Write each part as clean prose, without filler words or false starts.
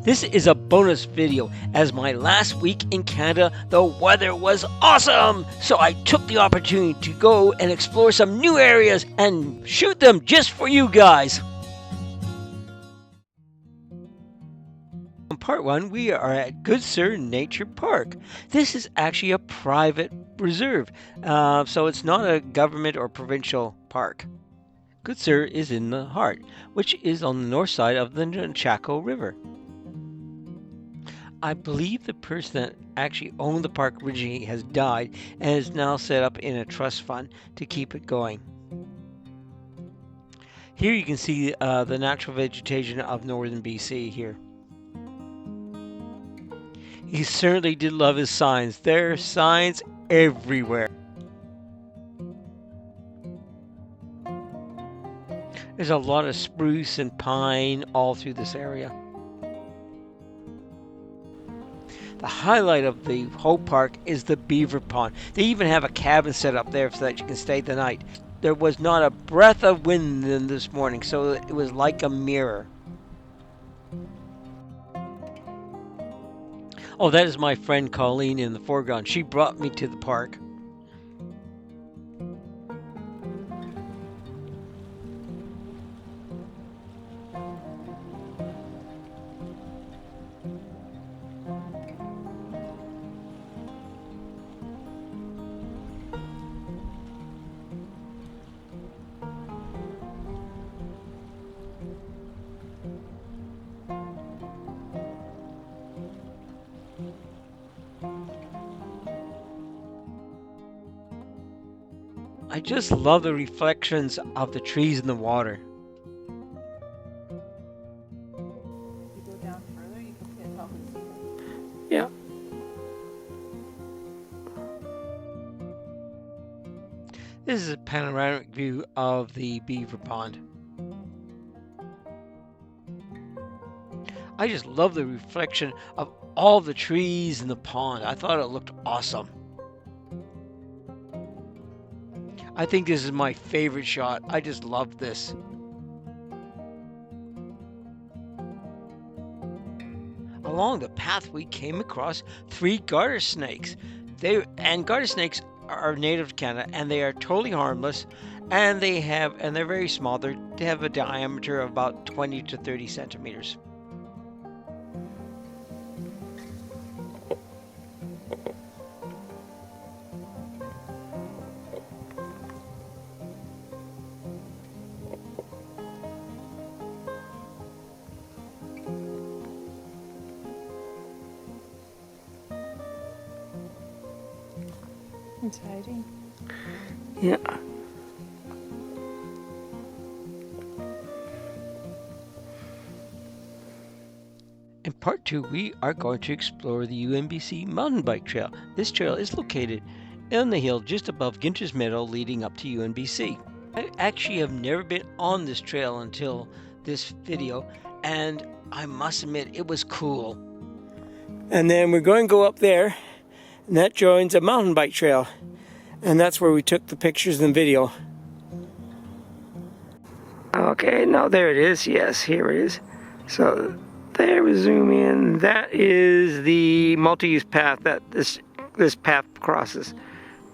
This is a bonus video, as my last week in Canada, the weather was awesome! So I took the opportunity to go and explore some new areas and shoot them just for you guys. In part 1, we are at Good Sir Nature Park. This is actually a private reserve, so it's not a government or provincial park. Good Sir is in the heart, which is on the north side of the Chaco River. I believe the person that actually owned the park originally has died and is now set up in a trust fund to keep it going. Here you can see the natural vegetation of northern BC here. He certainly did love his signs. There are signs everywhere. There's a lot of spruce and pine all through this area. The highlight of the whole park is the beaver pond. They even have a cabin set up there so that you can stay the night. There was not a breath of wind this morning, so it was like a mirror. Oh, that is my friend Colleen in the foreground. She brought me to the park. I just love the reflections of the trees in the water. If you go down further, you can see the top of the sea. Yeah. This is a panoramic view of the beaver pond. I just love the reflection of all the trees in the pond. I thought it looked awesome. I think this is my favorite shot. I just love this. Along the path we came across 3 garter snakes. Garter snakes are native to Canada and they are totally harmless, and they're very small. They have a diameter of about 20 to 30 centimeters. It's hiding. Yeah. In part 2, we are going to explore the UNBC mountain bike trail. This trail is located on the hill just above Ginter's Meadow leading up to UNBC. I actually have never been on this trail until this video, and I must admit it was cool. And then we're going to go up there, and that joins a mountain bike trail. And that's where we took the pictures and video. Okay, now there it is. Yes, here it is. So there we zoom in. That is the multi-use path that this path crosses.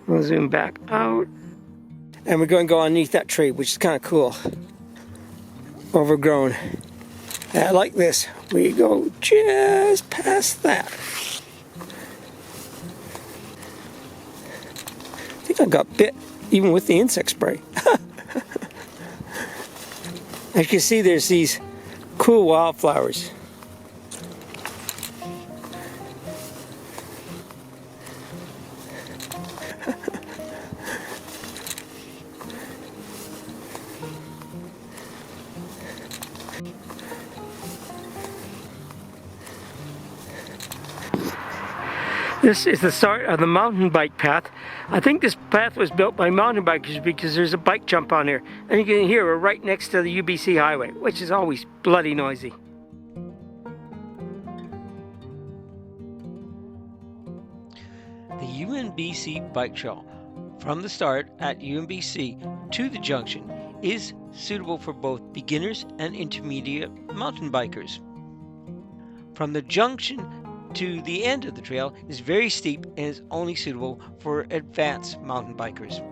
We'll zoom back out. And we're going to go underneath that tree, which is kind of cool. Overgrown. And like this, we go just past that. I think I got bit even with the insect spray. As you can see, there's these cool wildflowers. This is the start of the mountain bike path. I think this path was built by mountain bikers because there's a bike jump on here. And you can hear we're right next to the UBC highway, which is always bloody noisy. The UNBC bike trail from the start at UNBC to the junction is suitable for both beginners and intermediate mountain bikers. From the junction to the end of the trail is very steep and is only suitable for advanced mountain bikers.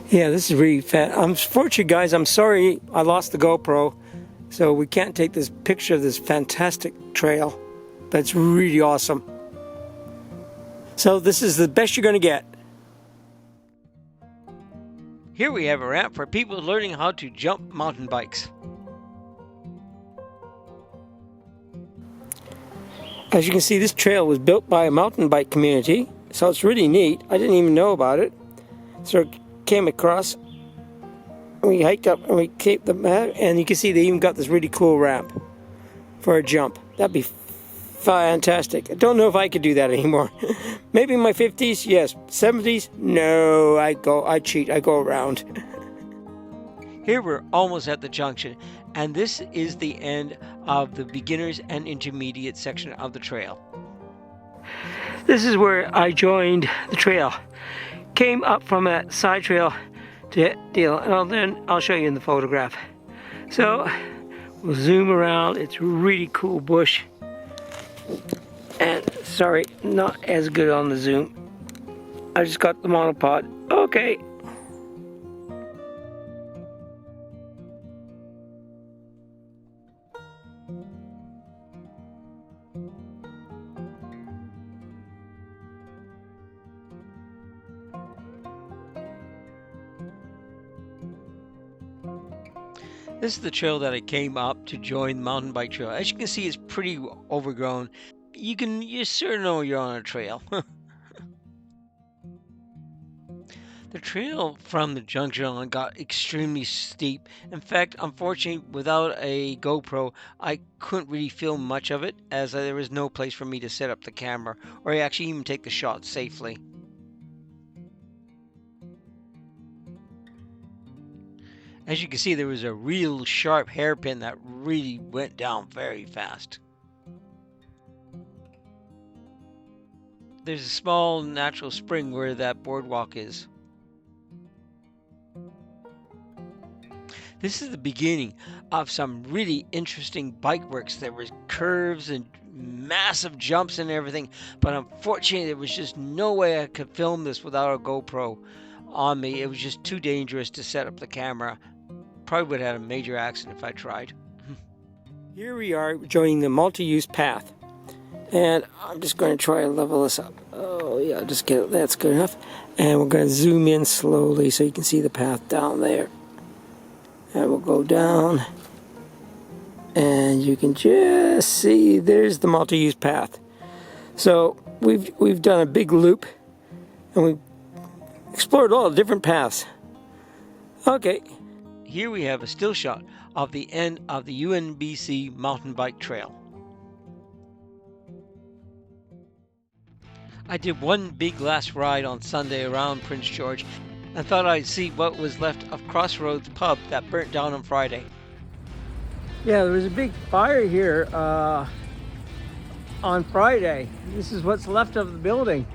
Yeah, this is really fat. Unfortunately, guys, I'm sorry I lost the GoPro, so we can't take this picture of this fantastic trail, but it's really awesome. So this is the best you're going to get. Here we have a ramp for people learning how to jump mountain bikes. As you can see, this trail was built by a mountain bike community, so it's really neat. I didn't even know about it. So I came across, we hiked up and we came the map, and you can see they even got this really cool ramp for a jump. That'd be fantastic. I don't know if I could do that anymore. Maybe in my 50s, yes. 70s, no. I cheat. I go around. Here we're almost at the junction, and this is the end of the beginners and intermediate section of the trail. This is where I joined the trail. Came up from a side trail to deal, and then I'll show you in the photograph. So we'll zoom around. It's really cool bush. And sorry, not as good on the zoom. I just got the monopod. Okay. This is the trail that I came up to join the mountain bike trail. As you can see, it's pretty overgrown. You sort of know you're on a trail. The trail from the junction on got extremely steep. In fact, unfortunately, without a GoPro, I couldn't really film much of it, as there was no place for me to set up the camera or actually even take the shot safely. As you can see, there was a real sharp hairpin that really went down very fast. There's a small natural spring where that boardwalk is. This is the beginning of some really interesting bike works. There was curves and massive jumps and everything, but unfortunately there was just no way I could film this without a GoPro on me. It was just too dangerous to set up the camera. Probably would have had a major accident if I tried. Here we are joining the multi-use path, and I'm just going to try and level this up. Oh yeah, just get it. That's good enough. And we're going to zoom in slowly so you can see the path down there. And we'll go down, and you can just see there's the multi-use path. So we've done a big loop, and we've explored all the different paths. Okay. Here we have a still shot of the end of the UNBC mountain bike trail. I did one big last ride on Sunday around Prince George and thought I'd see what was left of Crossroads pub that burnt down on Friday. Yeah, there was a big fire here on Friday. This is what's left of the building.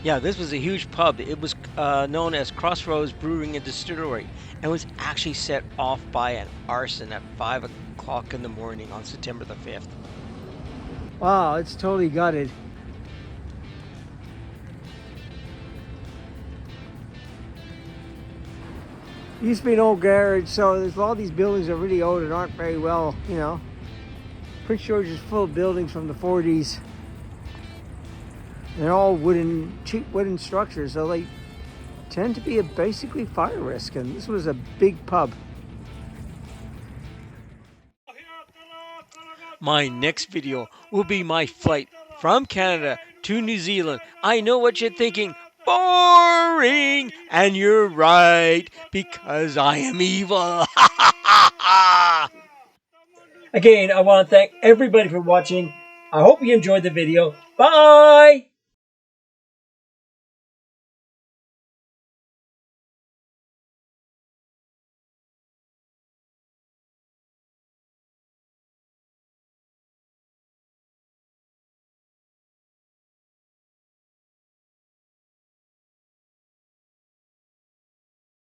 Yeah, this was a huge pub. It was known as Crossroads Brewing and Distillery and was actually set off by an arson at 5 o'clock in the morning on September the 5th. Wow, it's totally gutted. It used to be an old garage, so there's all these buildings that are really old and aren't very well, you know. Prince George is full of buildings from the 40s. They're all cheap wooden structures, so they tend to be basically fire risk, and this was a big pub. My next video will be my flight from Canada to New Zealand. I know what you're thinking. Boring! And you're right, because I am evil. Again, I want to thank everybody for watching. I hope you enjoyed the video. Bye!